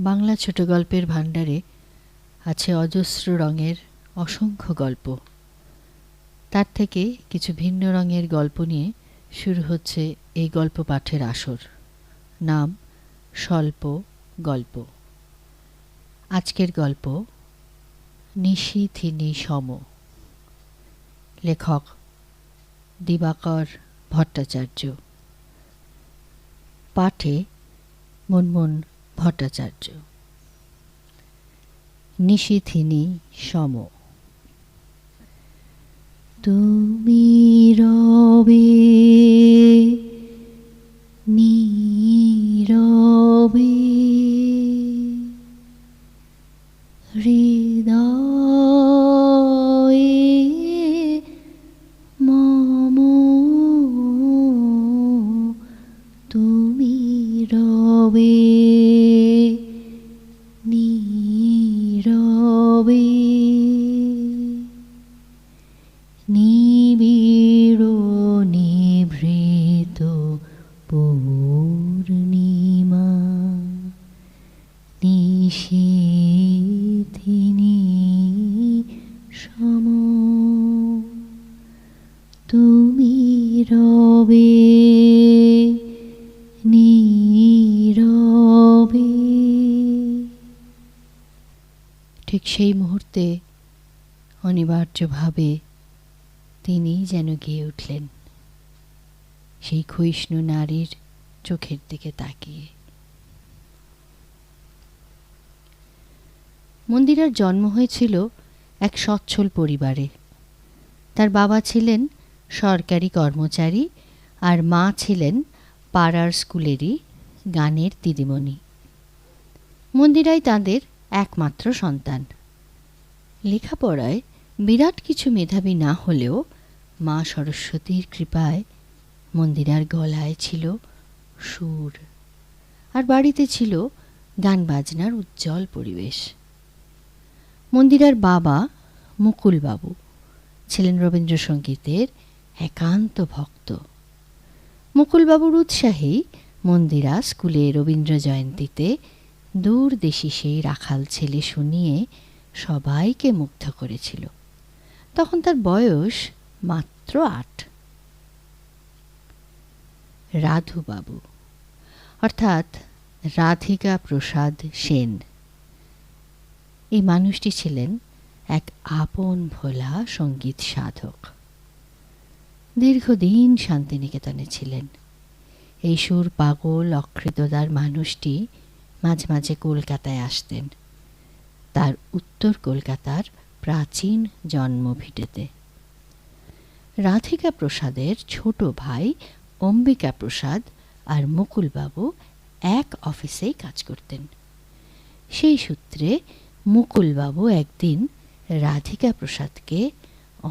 বাংলা ছোট গল্পের ভাণ্ডারে আছে অজস্র রঙের অসংখ্য গল্প। তার থেকে কিছু ভিন্ন রঙের গল্প নিয়ে শুরু হচ্ছে এই গল্প পাঠের আসর। নাম স্বল্প গল্প। আজকের গল্প নিশি থিনি সম। লেখক দিবাকর ভট্টাচার্য। পাঠে মুনমুন ভট্টাচার্য। নিশি থিনি সম। তুমি রবে নীরবে হৃদয়ে মম, তুমি রবে নীরবে নিবিড় নিভৃত পূর্ণিমা নিশীথিনী সম। তুমি রবে নীরবে। ঠিক সেই মুহূর্তে অনিবার্যভাবে তিনি যেন গেয়ে উঠলেন, সেই ক্ষয়িষ্ণু নারীর চোখের দিকে তাকিয়ে। মন্দিরার জন্ম হয়েছিল এক সচ্ছল পরিবারে। তার বাবা ছিলেন সরকারি কর্মচারী আর মা ছিলেন পাড়ার স্কুলেরই গানের দিদিমণি। মন্দিরাই তাদের একমাত্র সন্তান। লেখাপড়ায় বিরাট কিছু মেধাবী না হলেও মা সরস্বতীর কৃপায় মন্দিরার গলায় ছিল সুর, আর বাড়িতে ছিল গান বাজনার উজ্জ্বল পরিবেশ। মন্দিরার বাবা মুকুলবাবু ছিলেন রবীন্দ্রসঙ্গীতের একান্ত ভক্ত। মুকুলবাবুর উৎসাহেই মন্দিরা স্কুলে রবীন্দ্র জয়ন্তীতে দূরদেশী সেই রাখাল ছেলে শুনিয়ে সবাইকে মুগ্ধ করেছিল। তখন তার বয়স মাত্র 8। রাধুবাবু অর্থাৎ রাধিকা প্রসাদ সেন, এই মানুষটি ছিলেন এক আপন ভোলা সঙ্গীত সাধক। দীর্ঘদিন শান্তিনিকেতনে ছিলেন। এই সুর পাগল অকৃতদার মানুষটি মাঝে মাঝে কলকাতায় আসতেন, তার উত্তর কলকাতার প্রাচীন জন্মভিটেতে। রাধিকা প্রসাদের ছোট ভাই অম্বিকা প্রসাদ আর মুকুলবাবু এক অফিসেই কাজ করতেন। সেই সূত্রে মুকুলবাবু একদিন রাধিকা প্রসাদকে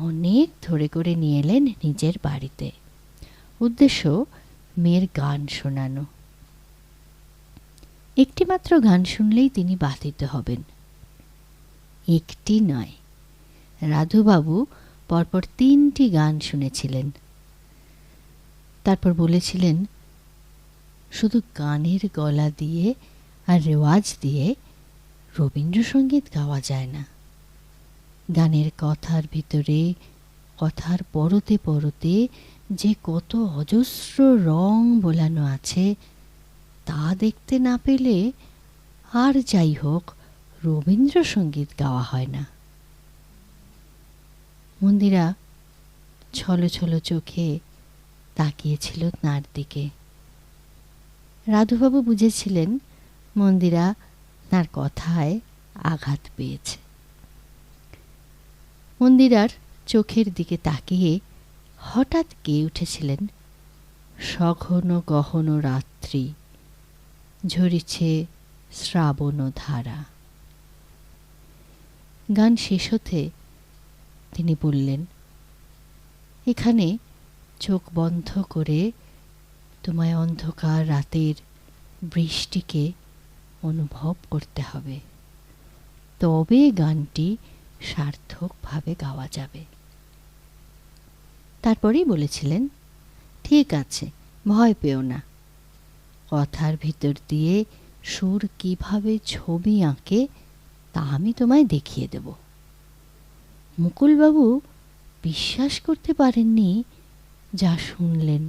অনেক ধরে করে নিয়ে এলেন নিজের বাড়িতে। উদ্দেশ্য মেয়ের গান শোনানো। একটি মাত্র গান শুনলেই তিনি বাধিত হবেন। একটি নয়, রাধুবাবু পরপর 3টি গান শুনেছিলেন। তারপর বলেছিলেন, শুধু গানের গলা দিয়ে আর রেওয়াজ দিয়ে রবীন্দ্রসঙ্গীত গাওয়া যায় না। গানের কথার ভিতরে, কথার পরতে পরতে যে কত অজস্র রং বোলানো আছে, তা দেখতে না পেলে আর যাই হোক রবীন্দ্রসঙ্গীত গাওয়া হয় না। মন্দিরা ছলো ছলো চোখে তাকিয়েছিল তাঁর দিকে। রাধুবাবু বুঝেছিলেন মন্দিরা তাঁর কথায় আঘাত পেয়েছে। মন্দিরার চোখের দিকে তাকিয়ে হঠাৎ গেয়ে উঠেছিলেন, সঘন গহন রাত্রি ঝরিছে শ্রাবণ ধারা। গান শেষ হতে তিনি বললেন, এখানে চোখ বন্ধ করে তোমায় অন্ধকার রাতের বৃষ্টিকে অনুভব করতে হবে, তবে গানটি সার্থকভাবে গাওয়া যাবে। তারপরেই বলেছিলেন, ঠিক আছে, ভয় পেও না। কথার ভিতর দিয়ে সুর কিভাবে ছবি আঁকে তা আমি তোমায় দেখিয়ে দেব। মুকুলবাবু বিশ্বাস করতে পারেননি যা শুনলেন।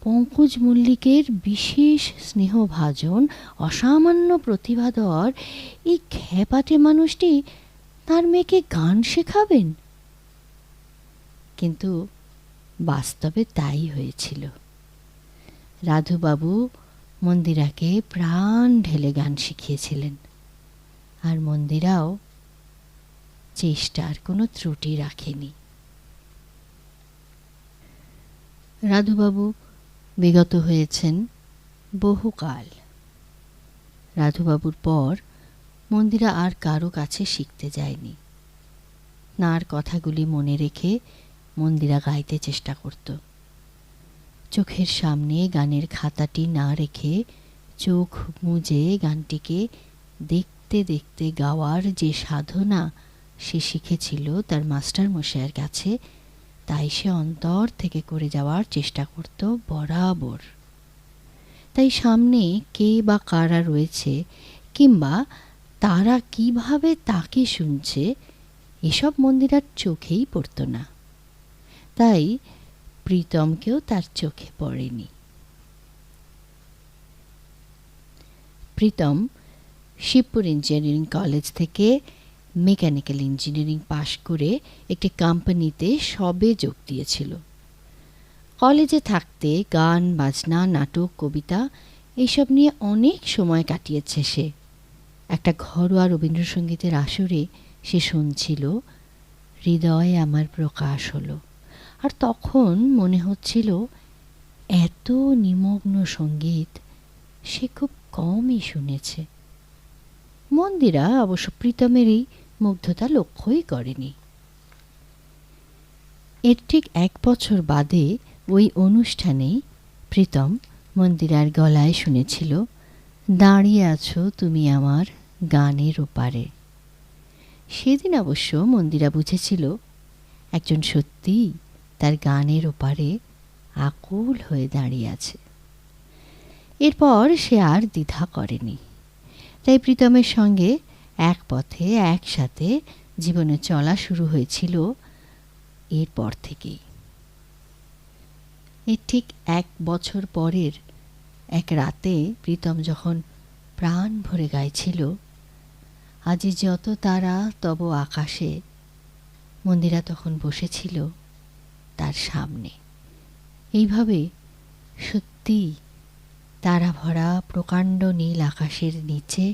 পঙ্কজ মল্লিকের বিশেষ স্নেহভাজন, অসামান্য প্রতিভাধর এই খ্যাপাটে মানুষটি তার মেয়েকে গান শেখাবেন। কিন্তু বাস্তবে তাই হয়েছিল। রাধুবাবু মন্দিরাকে প্রাণ ঢেলে গান শিখিয়েছিলেন, আর মন্দিরাও চেষ্টার কোনো ত্রুটি রাখেনি। রাধুবাবু বিগত হয়েছেন বহুকাল। রাধুবাবুর পর মন্দিরা আর কারো কাছে শিখতে যায়নি। তাঁর কথাগুলি মনে রেখে মন্দিরা গাইতে চেষ্টা করত। চোখের সামনে গানের খাতাটি না রেখে চোখ মুজে গানটিকে দেখতে দেখতে গাওয়ার যে সাধনা সে শিখেছিল তার মাস্টারমশাইয়ের কাছে, তাই সে অন্তর থেকে করে যাওয়ার চেষ্টা করত বরাবর। তাই সামনে কে বা কারা রয়েছে কিংবা তারা কিভাবে তাকে শুনছে এসব মন্দিরার চোখেই পড়ত না। তাই প্রীতমকেও তার চোখে পড়েনি। প্রীতম শিবপুর ইঞ্জিনিয়ারিং কলেজ থেকে মেকানিক্যাল ইঞ্জিনিয়ারিং পাশ করে একটি কোম্পানিতে সবে যোগ দিয়েছিল। কলেজে থাকতে গান বাজনা, নাটক, কবিতা এইসব নিয়ে অনেক সময় কাটিয়েছে সে। একটা ঘরোয়া রবীন্দ্রসঙ্গীতের আসরে সে শুনছিল হৃদয় আমার প্রকাশ হলো, আর তখন মনে হচ্ছিল এত নিমগ্ন সঙ্গীত সে খুব কমই শুনেছে। মন্দিরা অবশ্য প্রীতমের এই মুগ্ধতা লক্ষ্যই করেনি। এর ঠিক 1 বছর বাদে ওই অনুষ্ঠানেই প্রীতম মন্দিরার গলায় শুনেছিল দাঁড়িয়ে আছো তুমি আমার গানের ওপারে। সেদিন অবশ্য মন্দিরা বুঝেছিল একজন সত্যিই তার গানের ওপারে আকুল হয়ে দাঁড়িয়ে আছে। এরপর সে আর দ্বিধা করেনি। তাই প্রীতমের সঙ্গে এক পথে একসাথে জীবনে চলা শুরু হয়েছিল এরপর থেকেই। এর ঠিক 1 বছর পরের এক রাতে প্রীতম যখন প্রাণ ভরে গাইছিল আজি যত তারা তব আকাশে, মন্দিরা তখন বসেছিল তার সামনে। এইভাবে সত্যি তারা ভরা প্রকাণ্ড নীল আকাশের নিচে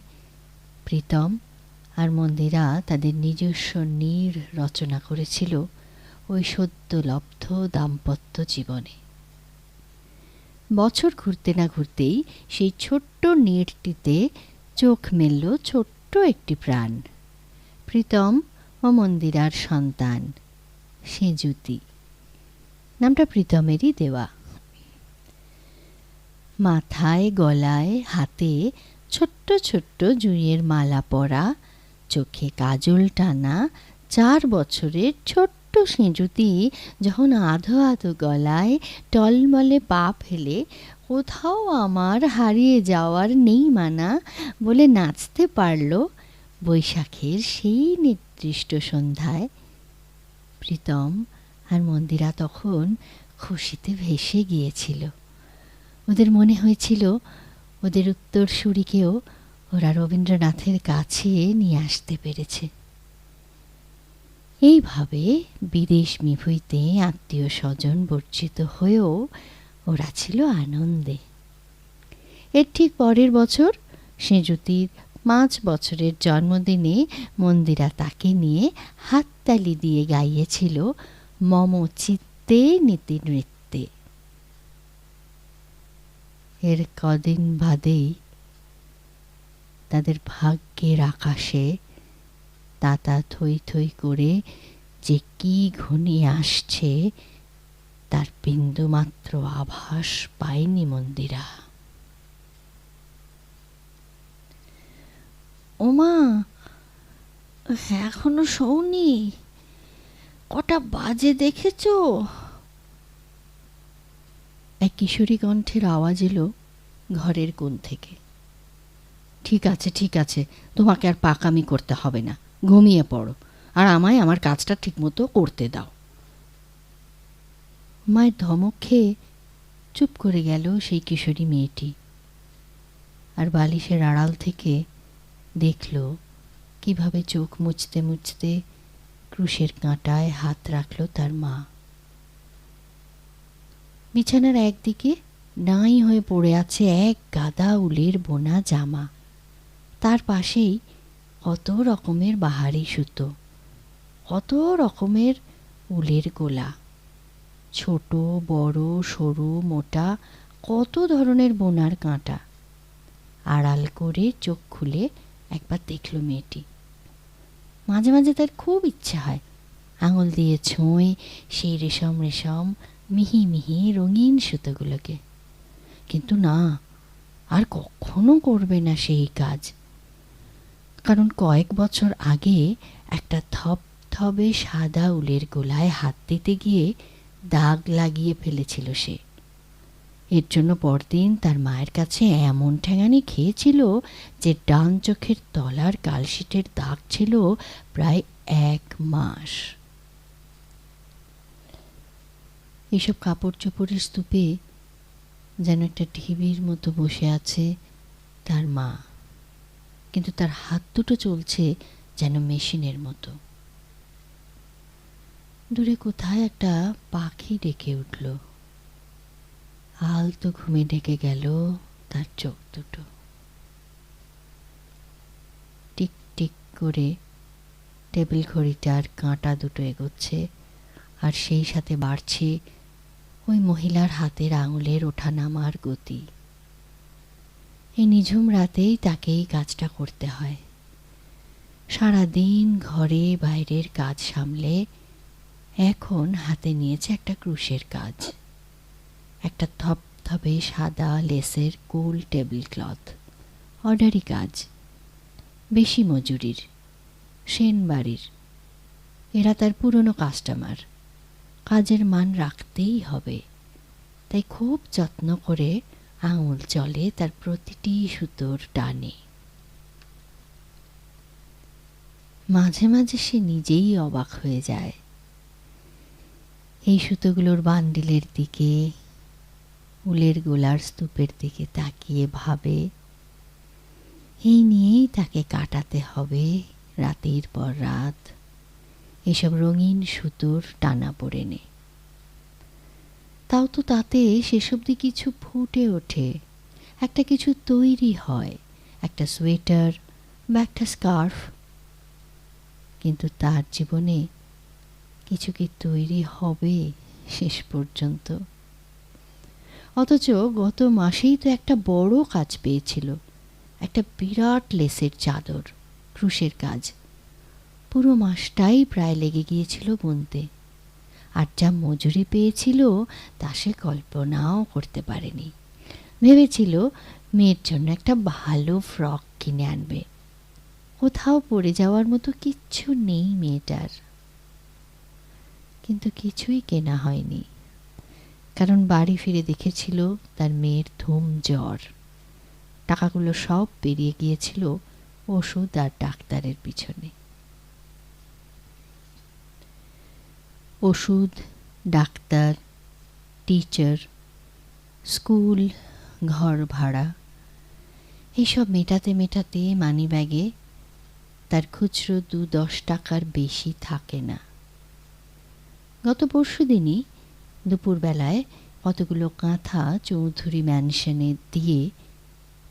প্রীতম আর মন্দিরা তাদের নিজস্ব নীড় রচনা করেছিল ওই সদ্যলব্ধ দাম্পত্য জীবনে। বছর ঘুরতে না ঘুরতেই সেই ছোট্ট নীড়টিতে চোখ মেলল ছোট্ট একটি প্রাণ, প্রীতম ও মন্দিরার সন্তান সেঁজুতি। নামটা প্রীতমেরই দেওয়া। মাথায়, গলায়, হাতে ছোট্ট ছোট্ট জুঁইয়ের মালা পরা, চোখে কাজল টানা 4 বছরের ছোট্ট সেঁজুতি যখন আধো আধো গলায় টলমলে পা ফেলে কোথাও আমার হারিয়ে যাওয়ার নেই মানা বলে নাচতে পারল বৈশাখের সেই নির্দিষ্ট সন্ধ্যায়, প্রীতম আর মন্দিরা তখন খুশিতে ভেসে গিয়েছিল। ওদের মনে হয়েছিল ওদের উত্তরসূরিকেও ওরা রবীন্দ্রনাথের কাছে নিয়ে আসতে পেরেছে। এইভাবে বিদেশ বিভূঁইতে আত্মীয় স্বজন বর্জিত হয়েও ওরা ছিল আনন্দে। এর ঠিক পরের বছর সেঁজুতির 5 বছরের জন্মদিনে মন্দিরা তাকে নিয়ে হাততালি দিয়ে গাইয়েছিল মম চিত্তে নীতি নৃত্যে। এর কদিন বাদেই তাদের ভাগ্যের আকাশে তাতা থই থই করে যে কি ঘনিয়ে আসছে তার বিন্দুমাত্র আভাস পায়নি মন্দিরা। ওমা, এখনো শোনি? কটা বাজে দেখেছ? এক কিশোরী কণ্ঠের আওয়াজ এলো ঘরের কোণ থেকে। ঠিক আছে ঠিক আছে, তোমাকে আর পাকামি করতে হবে না, ঘুমিয়ে পড়ো, আর আমায় আমার কাজটা ঠিকমতো করতে দাও। মায়ের ধমক খেয়ে চুপ করে গেল সেই কিশোরী মেয়েটি, আর বালিশের আড়াল থেকে দেখল কিভাবে চোখ মুছতে মুছতে ক্রুশের কাঁটায় হাত রাখল তার মা। বিছানার একদিকে নাই হয়ে পড়ে আছে এক গাদা উলের বোনা জামা, তার পাশেই কত রকমের বাহারি সুতো, কত রকমের উলের গোলা, ছোট বড় সরু মোটা, কত ধরনের বোনার কাঁটা। আড়াল করে চোখ খুলে একবার দেখল মেয়েটি। মাঝে মাঝে তার খুব ইচ্ছে হয় আঙুল দিয়ে ছোঁয় সেই রেশম রেশম মিহি মিহি রঙিন সুতোগুলোকে, কিন্তু না, আর কখনো করবে না সেই কাজ। কারণ কয়েক বছর আগে একটা থপথপে সাদা উলের গোলায় হাত দিতে গিয়ে দাগ লাগিয়ে ফেলেছিল সে। এর জন্য পরদিন তার মায়ের কাছে এমন ঠ্যাঙানি খেয়েছিল যে ডান চোখের তলার কালশিটের দাগ ছিল প্রায় 1 মাস। এইসব কাপড় চোপড়ের স্তূপে যেন একটা ঢিবির মতো বসে আছে তার মা, কিন্তু তার হাত দুটো চলছে যেন মেশিনের মতো। দূরে কোথায় একটা পাখি ডেকে উঠল, আলতো ঘুমে ডেকে গেল তার চোখ দুটো। টিক টিক করে টেবিল ঘড়িটার কাঁটা দুটো এগোচ্ছে, আর সেই সাথে বাড়ছে ওই মহিলার হাতের আঙুলের ওঠানামার গতি। এই নিঝুম রাতেই তাকে এই কাজটা করতে হয়। সারাদিন ঘরে বাইরের কাজ সামলে এখন হাতে নিয়েছে একটা ক্রুশের কাজ, একটা থপথপে সাদা লেসের গোল টেবিল ক্লথ, অর্ডারি কাজ, বেশি মজুরির, সেন বাড়ির। এরা তার পুরনো কাস্টমার, কাজের মান রাখতেই হবে, তাই খুব যত্ন করে আঙুল চলে তার প্রতিটি সুতোর টানে। মাঝে মাঝে সে নিজেই অবাক হয়ে যায়। এই সুতোগুলোর বান্ডিলের দিকে, উলের গোলার স্তূপের দিকে তাকিয়ে ভাবে, এই নিয়েই তাকে কাটাতে হবে রাতের পর রাত এসব রঙিন সুতোর টানা পড়েনে। তাও তো তাতে শেষ অবধি কিছু ফুটে ওঠে, একটা কিছু তৈরি হয়, একটা সোয়েটার বা একটা স্কার্ফ। কিন্তু তার জীবনে কিছু কি তৈরি হবে শেষ পর্যন্ত? অথচ গত মাসেই তো একটা বড় কাজ পেয়েছিল, একটা বিরাট লেসের চাদর, ক্রুশের কাজ। পুরো মাসটাই প্রায় লেগে গিয়েছিল বুনতে, আর যা মজুরি পেয়েছিল তা সে কল্পনাও করতে পারেনি। ভেবেছিল মেয়ের জন্য একটা ভালো ফ্রক কিনে আনবে, কোথাও পড়ে যাওয়ার মতো কিচ্ছু নেই মেয়েটার। কিন্তু কিছুই কেনা হয়নি, কারণ বাড়ি ফিরে দেখেছিল তার মেয়ের ধুম জ্বর। টাকাগুলো সব বেরিয়ে গিয়েছিল ওষুধ আর ডাক্তারের পিছনে। ওষুধ, ডাক্তার, টিচার, স্কুল, ঘর ভাড়া, এইসব মেটাতে মেটাতে মানিব্যাগে তার খুচরো 2-10 টাকার বেশি থাকে না। গত পরশুদিনই দুপুরবেলায় কতগুলো কাঁথা চৌধুরী ম্যানশনে দিয়ে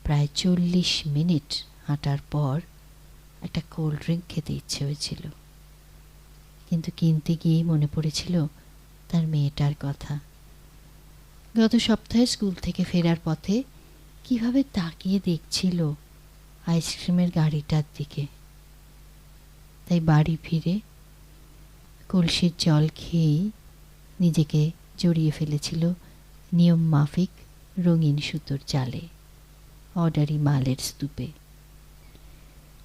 প্রায় 40 মিনিট হাঁটার পর একটা কোল্ড ড্রিঙ্ক খেতে ইচ্ছে হয়েছিল, কিন্তু কিনতে গিয়ে মনে পড়েছিল তার মেয়েটার কথা। গত সপ্তাহে স্কুল থেকে ফেরার পথে কিভাবে তাকিয়ে দেখছিল আইসক্রিমের গাড়িটার দিকে। তাই বাড়ি ফিরে কলসির জল খেয়েই নিজেকে জড়িয়ে ফেলেছিল নিয়ম মাফিক রঙিন সুতোর জালে, অর্ডারি মালের স্তূপে।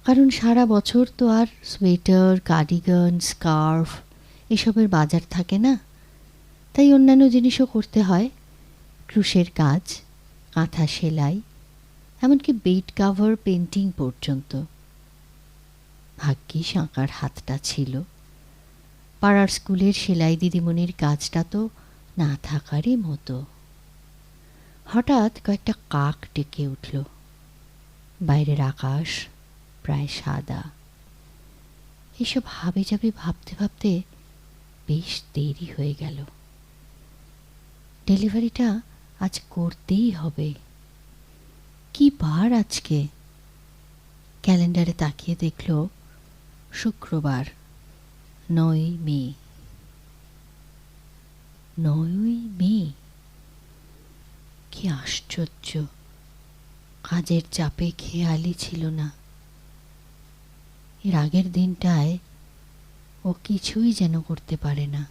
কারণ সারা বছর তো আর সোয়েটার, কার্ডিগান, স্কার্ফ এসবের বাজার থাকে না, তাই অন্যান্য জিনিসও করতে হয়। ক্রুশের কাজ, কাঁথা সেলাই, এমনকি বেড কাভার পেন্টিং পর্যন্ত। ভাগ্যিস আঁকার হাতটা ছিল, পাড়ার স্কুলের সেলাই দিদিমণির কাজটা তো না থাকারই মতো। হঠাৎ কয়েকটা কাক ডেকে উঠল। বাইরের আকাশ প্রায় সাদা। এসব হাবিজাবি ভাবতে ভাবতে বেশ দেরি হয়ে গেল। ডেলিভারিটা আজ করতেই হবে। কি বার আজকে? ক্যালেন্ডারে তাকিয়ে দেখল শুক্রবার, 9 মে। 9 মে! কি আশ্চর্য! কাজের চাপে খেয়ালই ছিল না। এর আগের দিনটায় ও কিছুই যেন করতে পারে না।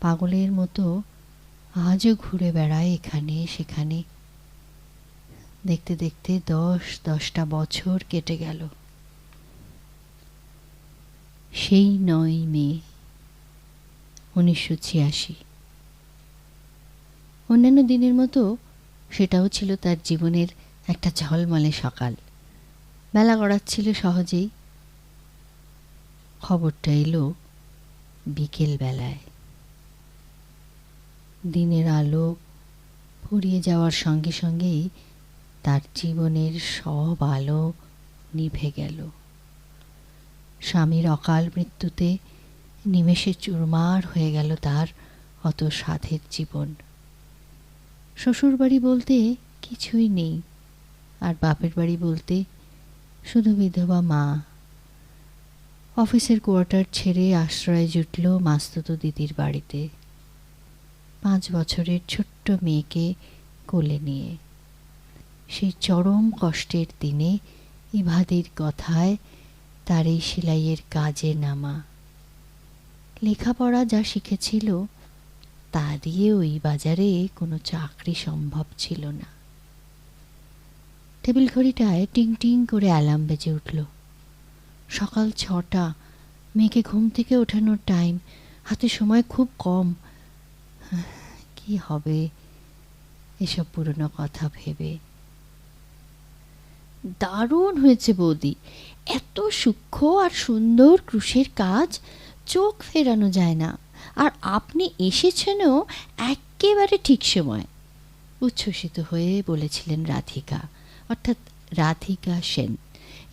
পাগলের মতো আজও ঘুরে বেড়ায় এখানে সেখানে। দেখতে দেখতে 10টা বছর কেটে গেল। সেই 9 মে 1986। অন্যান্য দিনের মতো সেটাও ছিল তার জীবনের একটা ঝলমলে সকাল। বেলা গড়াচ্ছিল সহজেই। খবরটা এলো বিকেল বেলায়। দিনের আলো ফুরিয়ে যাওয়ার সঙ্গে সঙ্গেই তার জীবনের সব আলো নিভে গেল। স্বামীর অকাল মৃত্যুতে নিমেষে চুরমার হয়ে গেল তার অত সাধের জীবন। শ্বশুরবাড়ি বলতে কিছুই নেই, আর বাপের বাড়ি বলতে শুধু বিধবা মা। অফিসের কোয়ার্টার ছেড়ে আশ্রয় জুটল মাস্তুতো দিদির বাড়িতে, 5 বছরের ছোট্ট মেয়েকে কোলে নিয়ে। সেই চরম কষ্টের দিনে ইভাদির কথায় তার এই সেলাইয়ের কাজে নামা। লেখাপড়া যা শিখেছিল তা দিয়ে ওই বাজারে কোনো চাকরি সম্ভব ছিল না। টেবিল ঘড়িটায় টিং টিং করে অ্যালার্ম বেজে উঠল। সকাল 6টা, মেয়েকে ঘুম থেকে ওঠানোর টাইম। হাতে সময় খুব কম। কি হবে এসব পুরনো কথা ভেবে। দারুণ হয়েছে বৌদি, এত সূক্ষ্ম আর সুন্দর ক্রুশের কাজ, চোখ ফেরানো যায় না। আর আপনি এসেছেনও একেবারে ঠিক সময়, উচ্ছ্বসিত হয়ে বলেছিলেন রাধিকা, অর্থাৎ রাধিকা সেন,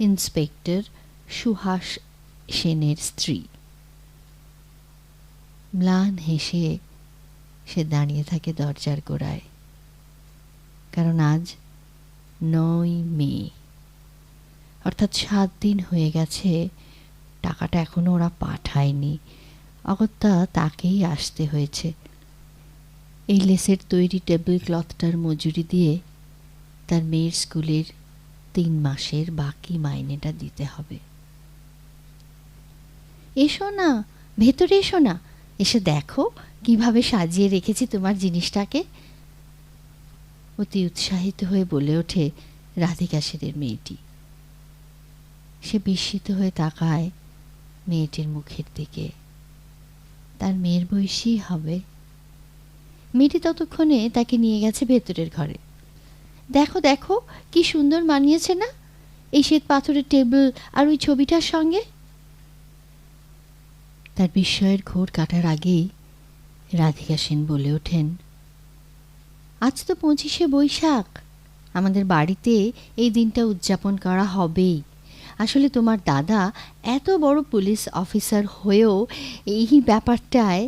ইন্সপেক্টর সুহাস সেনের স্ত্রী। ম্লান হেসে সে দাঁড়িয়ে থাকে দরজার গোড়ায়। কারণ আজ 9 মে, অর্থাৎ 7 দিন হয়ে গেছে। টাকাটা এখনো ওরা পাঠায়নি। অগত্যা তাকেই আসতে হয়েছে। এই লেসের তৈরি টেবিল ক্লথটার মজুরি দিয়ে তার মেয়ের স্কুলের 3 মাসের বাকি মাইনেটা দিতে হবে। এসো না, ভেতরে এসো না, এসে দেখো কিভাবে সাজিয়ে রেখেছি তোমার জিনিসটাকে। অতি উৎসাহিত হয়ে বলে ওঠে রাধিকা সেনের মেয়েটি। সে বিস্মিত হয়ে তাকায় মেয়েটির মুখের দিকে। তার মেয়ের বয়সী হবে। মেয়েটি ততক্ষণে তাকে নিয়ে গেছে ভেতরের ঘরে। দেখো দেখো কি সুন্দর মানিয়েছে না এই শ্বেত পাথরের টেবিল আর ওই ছবিটার সঙ্গে। তার বিস্ময়ের ঘোর কাটার আগেই রাধিকা সেন বলে ওঠেন, আজ তো 25শে বৈশাখ। আমাদের বাড়িতে এই দিনটা উদযাপন করা হবেই। আসলে তোমার দাদা এত বড় পুলিশ অফিসার হয়েও এই ব্যাপারটায়।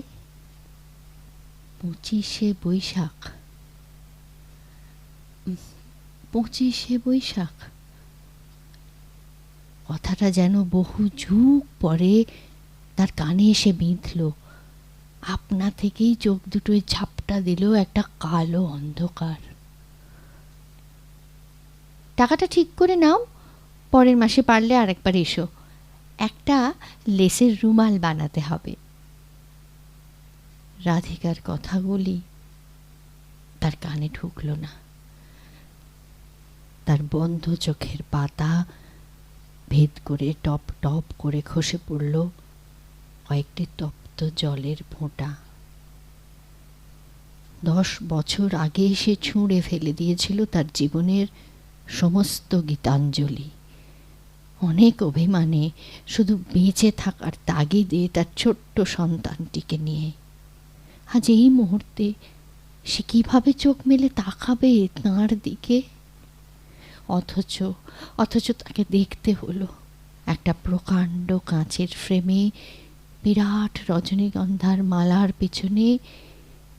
25শে বৈশাখ, 25শে বৈশাখ কথাটা যেন বহু যুগ পরে তার কানে এসে বিঁধল। আপনা থেকেই চোখ দুটোয় ঝাপটা দিল একটা কালো অন্ধকার। টাকাটা ঠিক করে নাও, পরের মাসে পারলে আরেকবার এসো। একটা লেসের রুমাল বানাতে হবে। রাধিকার কথাগুলি তার কানে ঢুকল না। তার বন্ধ চোখের পাতা ভেদ করে টপ টপ করে খসে পড়ল কয়েকটি তপ্ত জলের ফোঁটা। 10 বছর আগে সে ছুঁড়ে ফেলে দিয়েছিল তার জীবনের সমস্ত গীতাঞ্জলি। অনেক অভিমানে, শুধু বেঁচে থাকার তাগিদে তার ছোট্ট সন্তানটিকে নিয়ে। আজ এই মুহূর্তে সে কিভাবে চোখ মেলে তাকাবে তাঁর দিকে? অথচ তাকে দেখতে হলো একটা প্রকাণ্ড কাঁচের ফ্রেমে, বিরাট রজনীগন্ধার মালার পেছনে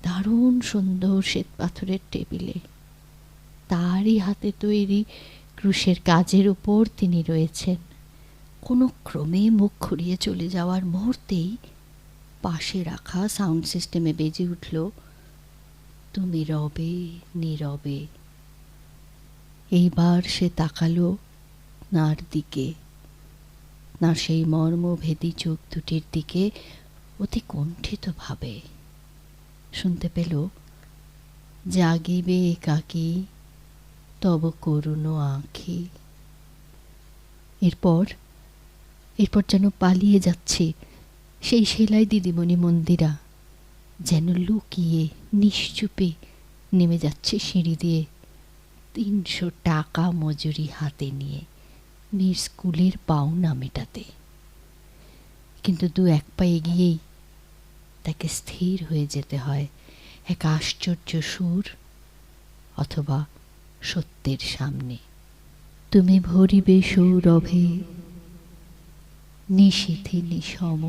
দারুণ সুন্দর শ্বেতপাথরের টেবিলে। তারই হাতে তৈরি ক্রুশের কাজের উপর তিনি রয়েছেন। কোনো ক্রমে মুখ ঘুরিয়ে চলে যাওয়ার মুহূর্তেই পাশে রাখা সাউন্ড সিস্টেমে বেজে উঠল তুমি রবে নীরবে। এইবার সে তাকালো নার দিকে, না সেই মর্মভেদী চোখ দুটির দিকে অতি কুণ্ঠিতভাবে। শুনতে পেল, জাগিবে একাকী তব করুণ আঁখি। এরপর যেন পালিয়ে যাচ্ছে সেই সেলাই দিদিমণি মন্দিরা, যেন লুকিয়ে নিশ্চুপে নেমে যাচ্ছে সিঁড়ি দিয়ে 300 টাকা মজুরি হাতে নিয়ে মেয়ের স্কুলের পাওনা মেটাতে। কিন্তু 2-1 পা এগিয়েই তাকে স্থির হয়ে যেতে হয় এক আশ্চর্য সুর অথবা সত্যের সামনে। তুমি ভরিবে সৌরভে নিশীথে নিশম।